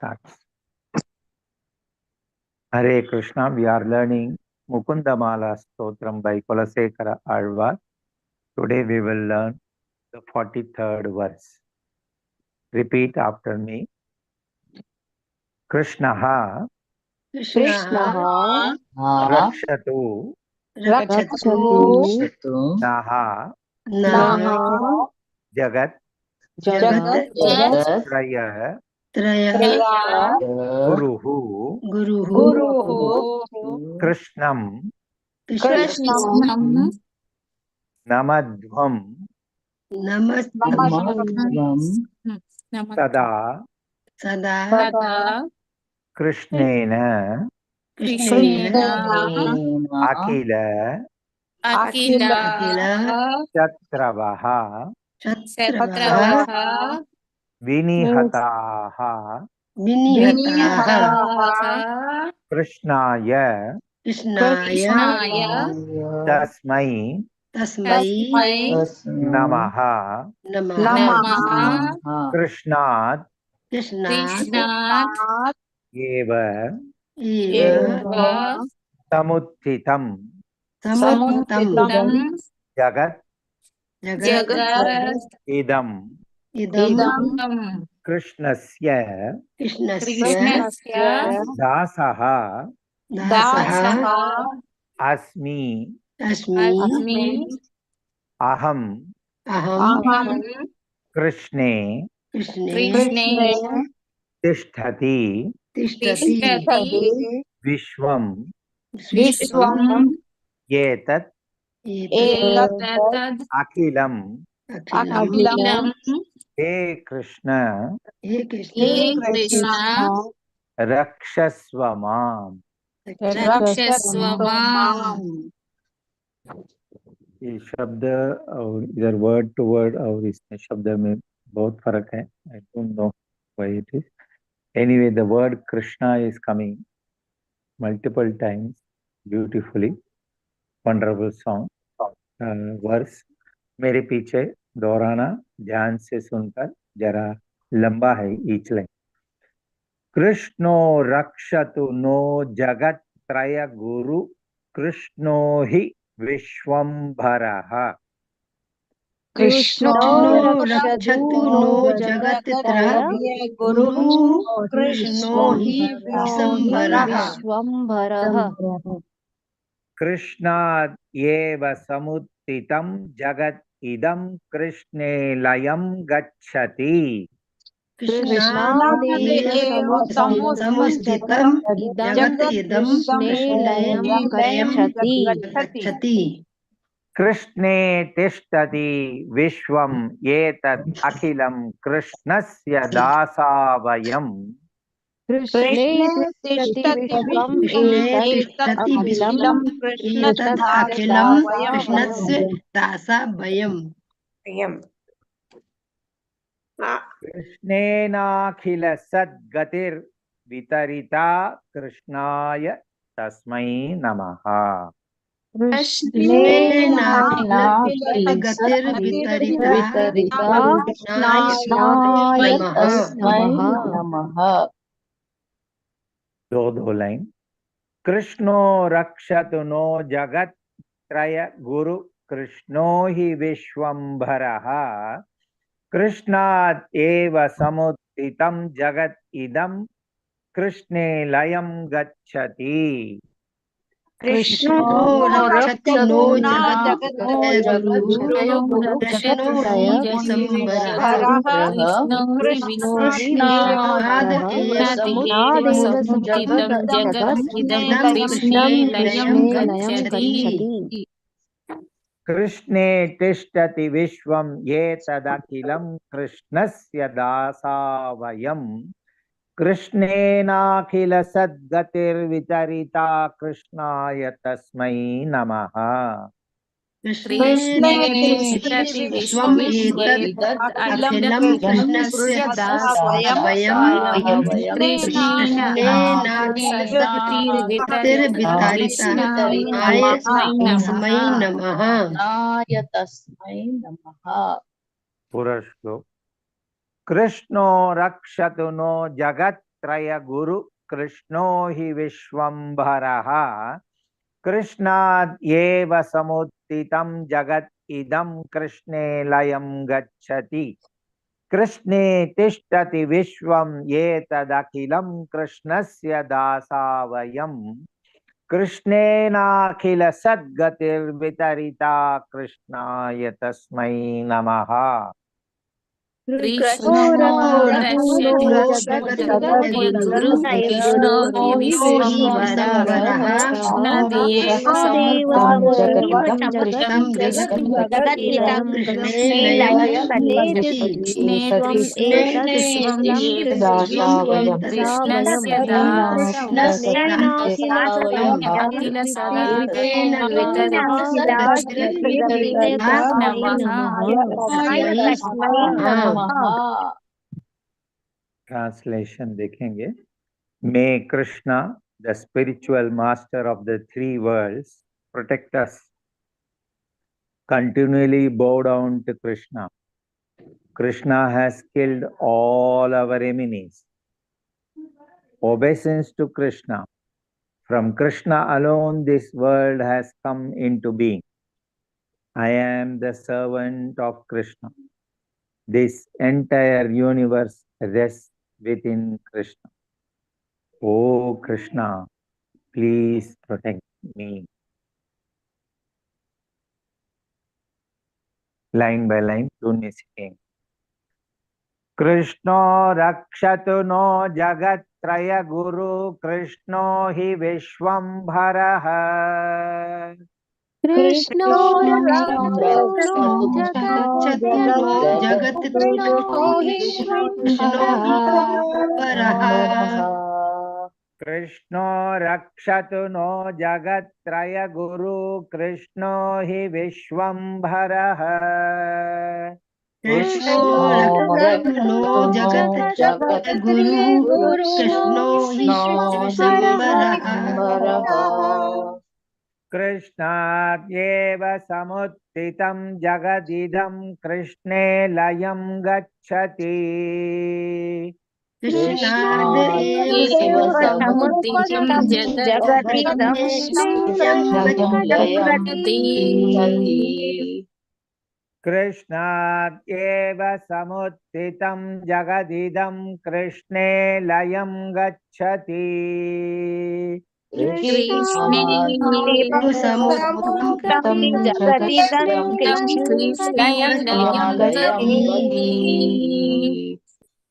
starts. Hare Krishna, we are learning Mukundamala Stotram by Kulasekara Alvar. Today we will learn the 43rd verse. Repeat after me. Krishnaha Krishnaha Rakshatu Rakshatu Naha Naha Jagat Jagat Traya Traya Guruhu Guruhu Krishnam Krishnam Namadhvam Namastam Sada Sada Krishnena Krishnena Akila Akila Chatravaha Chatravaha Vinihataha Vinihataha Krishnaya Krishnaya Tasmai Tasmai Namaha Namaha Krishnat Krishnat Eva Eva Samuthitam Samuttam Jagat Jagat Idam Idam Krishnasya Krishnasya Dasaha Dasaha Asmi Asmi Aham Aham Krishne Krishne Tishtati Tishtati Vishwam Vishwam Yetat Etat Akhilam Akhilam He Krishna He Krishna Rakshasvamam. Rakshasvamam ये शब्द और इधर word to word और इसमें शब्द में बहुत फर्क है. I don't know why it is. Anyway, the word Krishna is coming multiple times beautifully. Wonderful song. Verse मेरे पीछे दोहराना ध्यान से सुनकर जरा लंबा है ईच लाइन. कृष्णो रक्षतु नो जगत त्रय गुरु कृष्णो हि विश्वंभरः. कृष्णो रक्षतु नो जगत्त्रय गुरुः कृष्णो हि विश्वम्भरः कृष्णात् एव समुत्थितं जगत् इदं कृष्णे लयं गच्छति. कृष्णादेव समुस्थितं जगत् इदं कृष्णे लयं गच्छति. कृष्णे तिष्ठति विश्वं एतत् अखिलं कृष्णस्य दासावयम्. कृष्णे तिष्ठति विश्वम् एतत् अखिलं कृष्णस्य दासावयम्. कृष्णेनाखिल सद्गतिर्वितरिता कृष्णाय तस्मै नमः. कृष्णेनाखिलगतिर्वितरिता कृष्णाय तस्मै नमः. दो लाइन. कृष्णो रक्षतु नो जगत् त्रय गुरु कृष्णो हि विश्वंभरः. कृष्णात् एव समुत्थितं जगत् इदं कृष्णे लयं गच्छति. कृष्णो रक्षतु नो जगत्त्रय गुरु कृष्णो हि विश्वम्भरः. कृष्णाद् एव समुत्थितं जगत् इदं कृष्णे लयं गच्छति. कृष्णे तिष्ठति विश्वं एतदखिलं कृष्णस्य दासावयम्. कृष्णेनाखिल सद्गतिर्वितरिता कृष्णाय तस्मै नमः. कृष्णे तिष्ठति विश्वम् एतत् अखिलं कृष्णस्य दासावयम्. कृष्णेनाखिल सद्गतिर्वितरिताय तस्मै नमः. पूरा श्लोक. कृष्णो रक्षतु नो जगत् जगत्त्रय गुरु कृष्णो हि विश्वम्भरः कृष्णादेव समुत्थितं जगत् इदं कृष्णे लयं गच्छति कृष्णे तिष्ठति विश्वं एतदखिलं कृष्णस्य दासावयम् कृष्णेनाखिल सद्गतिर्वितरिता कृष्णाय तस्मै नमः। कृष्णो रक्षतु जगद्गुरु कृष्णो हि विश्वम्भरः कृष्णादेव समुत्थितं जगद्गतिदं कृष्णे लयं गच्छति कृष्णे विश्वं कृष्णस्य दासावयम् अखिल सदावितरिता नमः। ट्रांसलेशन देखेंगे। May Krishna, the spiritual master of the three worlds, protect us. Continually bow down to Krishna. Krishna has killed all our enemies. Obeisance to Krishna. From Krishna alone this world has come into being. I am the servant of Krishna. This entire universe rests within Krishna. Oh Krishna, please protect me. Line by line, Tune singing. Krishna rakshatu no jagattraya guru Krishno hi vishwambharaha. कृष्णो रक्षतु नो जगत्त्रयो विश्वम्भरः Krishna rakshatu no jagattraya guru Krishno hi vishwambharaha. कृष्णो रक्षतु नो जगद्गुरु कृष्णो हि विश्वम्भरः कृष्णादेव समुत्थितं जगदिदं कृष्णे लयं गच्छति कृष्णादेव समुत्थितं जगदिदं लयं गच्छति कृष्णादेव समुत्थितं जगदिदं कृष्णे लयं गच्छति कृष्णेव समुत्थितं जगदिदं कृष्णे लयं गच्छति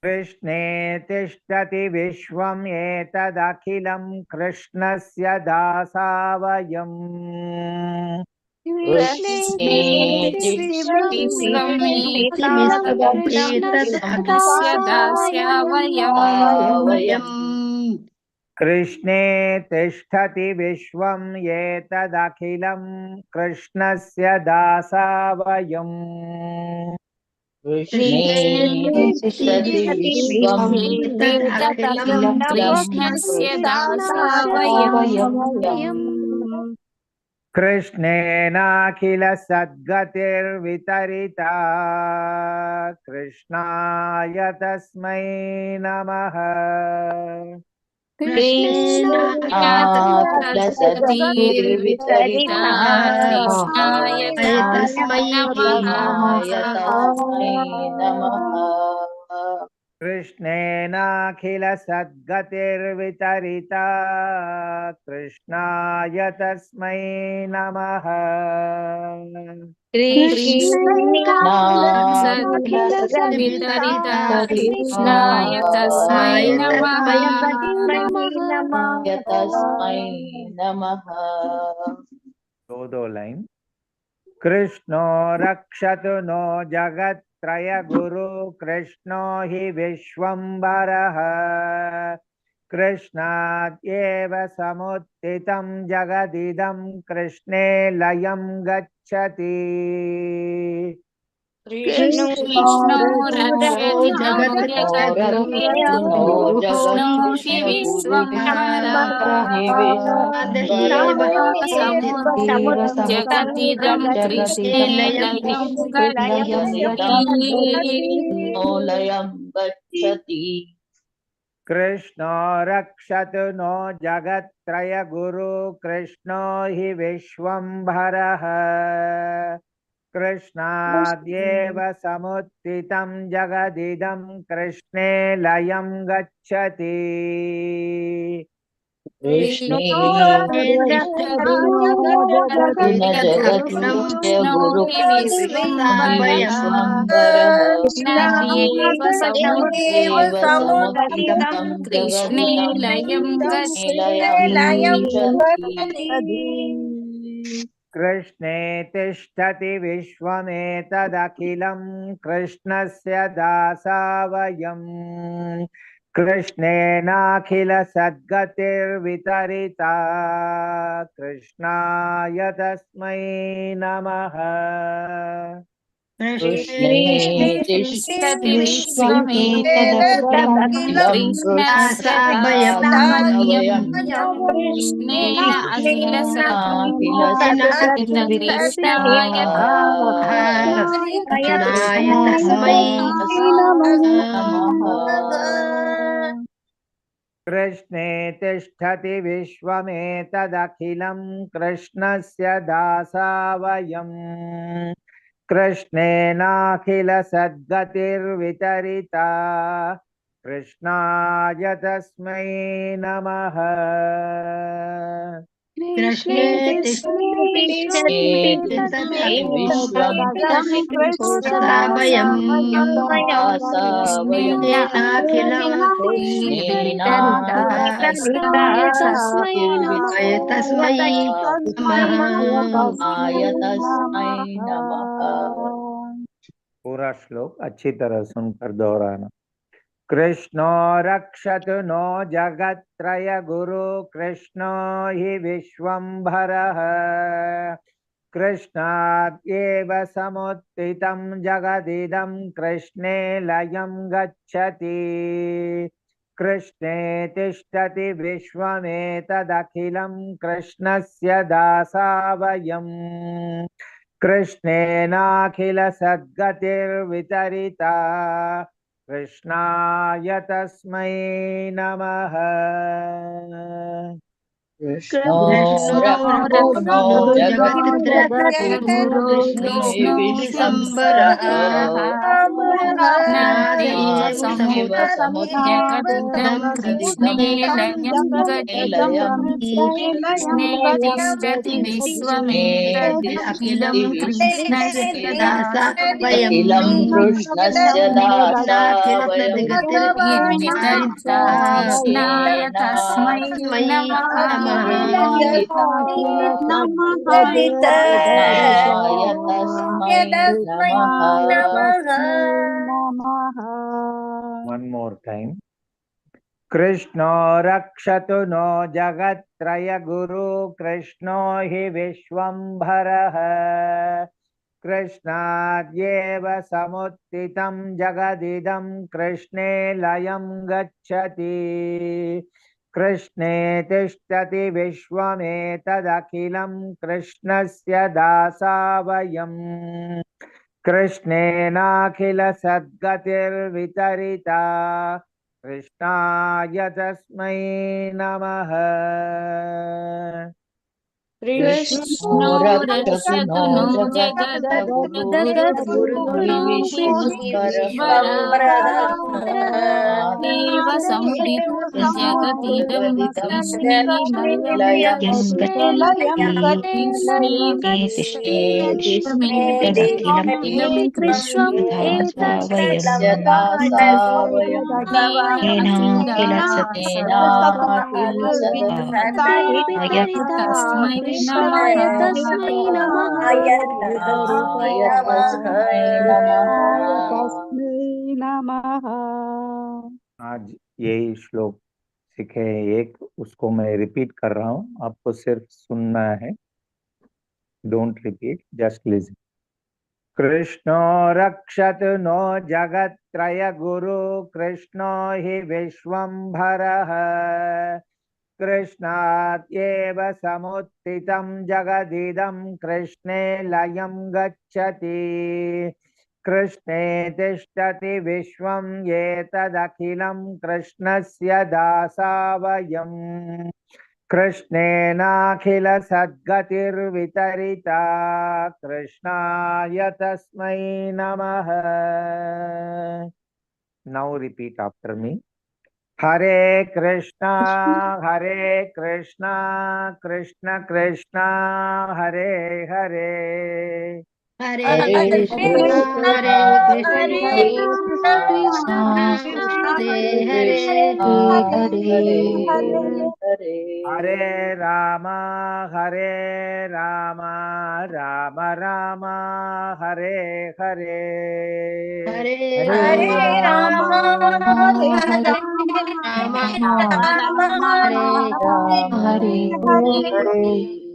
कृष्णे तिष्ठति विश्वम् एतदखिलं कृष्णस्य दासावयम् कृष्णे कृष्णे तिष्ठति विश्वम् एतदखिलं कृष्णस्य दासावयम् कृष्णस्य दासावयम् कृष्णेनाखिल सद्गतिर्वितरिता कृष्णाय तस्मै नमः कृष्णातिर्वितरिता कृष्णाय तस्मै नमः कृष्णेनाखिल सद्गतिर्वितरिता कृष्णाय तस्मै नमः कृष्णातिर्वितरिता कृष्णाय तस्मै नमः दो लाइन कृष्णो रक्षतु नो जगत्त्रय गुरु कृष्णो हि विश्वम्भरः कृष्णादेव समुत्थितं जगदिदं कृष्णे लयं गच्छति कृष्णो रक्षति नो जगद्गुरु कृष्णो हि विश्वम्भरः समुत्थितं जगदिदं कृष्णे लयं गच्छति कृष्णो रक्षतु नो जगत्त्रय गुरु कृष्णो हि विश्वम्भरः कृष्णाद्येव समुत्थितं जगदिदं कृष्णे लयं गच्छति कृष्णे जगति न जगत्पुरुषं जगतीश्च गुरु हि विश्वम्भरः विश्वम्भरः कृष्णाद्येव कृष्णादेव समुत्थितं समुत्थितं कृष्णे जगदिदं लयं निलयं गच्छति गच्छति। कृष्णे तिष्ठति विश्वमेतदखिलं कृष्णस्य दासा वयम् कृष्णेनाखिल सद्गतिर्वितरिता कृष्णाय तस्मै नमः कृष्णे तिष्ठति विश्वमेतदखिलं विश्वमेतदखिलं कृष्णस्य कृष्णस्य दासावयम् दासावयम् कृष्णेन अखिल कृष्णेनाखिल सद्गतिर्वितरिताय कृष्णाय तस्मै नमः कृष्णे तिष्ठति विश्वमेतदखिलं कृष्णस्य दासा वयम् कृष्णेनाखिल सद्गतिर्वितरिता कृष्णाय तस्मै नमः कृष्णे तिष्ठति विश्वमेतदखिलं कृष्णस्य दासावयम् कृष्णेनाखिलं कृष्णेनाखिल कृष्णाय तस्मै तस्मै नमः। तस्मै नमः। पूरा श्लोक अच्छी तरह सुनकर दोहराना। कृष्णो रक्षतु नो जगत्त्रय गुरु कृष्णो हि विश्वम्भरः कृष्णाद्येव समुत्थितं जगदिदं कृष्णे लयं गच्छति कृष्णे तिष्ठति विश्वमेतदखिलं कृष्णस्य दासा वयम् कृष्णेनाखिल सद्गतिर्वितरिता कृष्णाय तस्मै नमः कृष्णो कृष्णो रक्षतु नो रक्षतु नो जगत्त्रयगुरु जगत्त्रयगुरु कृष्णो कृष्णो विश्वम्भरः विश्वम्भरः नादेव नादेव समुद्रं जगदिदं कृष्णे लयं निलयं गच्छति कृष्णे तिष्ठति कृष्णे विश्वमेतदखिलं तिष्ठति कृष्णस्य दासावयम् अखिलं कृष्णस्य दासावयम् वितरिता कृष्णाय तस्मै कृष्णेनाखिलसद्गतिर्वितरिता नमः। कृष्णाय तस्मै नमः। One more time. कृष्णो रक्षतु नो जगत्त्रय गुरु कृष्णो हि विश्वम्भरः कृष्णाद्येव समुत्थितं जगदिदं कृष्णे लयं गच्छति कृष्णे तिष्ठति विश्वमेतदखिलं कृष्णस्य दासा वयम् कृष्णेनाखिल सद्गतिर्वितरिता कृष्णाय तस्मै नमः कृष्णो कृष्णो रक्षतु नो रक्षतु नो जगत्त्रगुरु हि जगद्गुरुः विश्वम्भरः देव समुदितं जगदिदं कृष्णे लयं लयं गच्छति कृष्णे विश्वमेतदखिलं कृष्णस्य दासावयम् कृष्णेन अखिल येनाखिलसद्गतिर्वितरिताय तस्मै नमः। कृष्णाय तस्मै नमः। आज यही श्लोक सीखे एक उसको मैं रिपीट कर रहा हूँ आपको सिर्फ सुनना है डोंट रिपीट जस्ट लिसन कृष्णो रक्षतु नो जगत्त्रय गुरु कृष्णो हि विश्वम्भरः कृष्णाद्येव समुत्थितं जगदिदं कृष्णे लयं गच्छति कृष्णे तिष्ठति विश्वं एतदखिलं कृष्णस्य दासा वयम् कृष्णेनाखिलसद्गतिर्वितरिता कृष्णाय तस्मै नमः. Now repeat after me. Hare Krishna Krishna Krishna Hare Hare Hare Hare Krishna, Krishna, Hare Hare Krishna, Krishna, Hare Hare Krishna, Hare Hare. Hare Rama Rama Rama Hare Hare Hare Hare Rama, Rama, Hare Hare Rama, Rama, Hare Rama, Hare Hare Hare. Hare.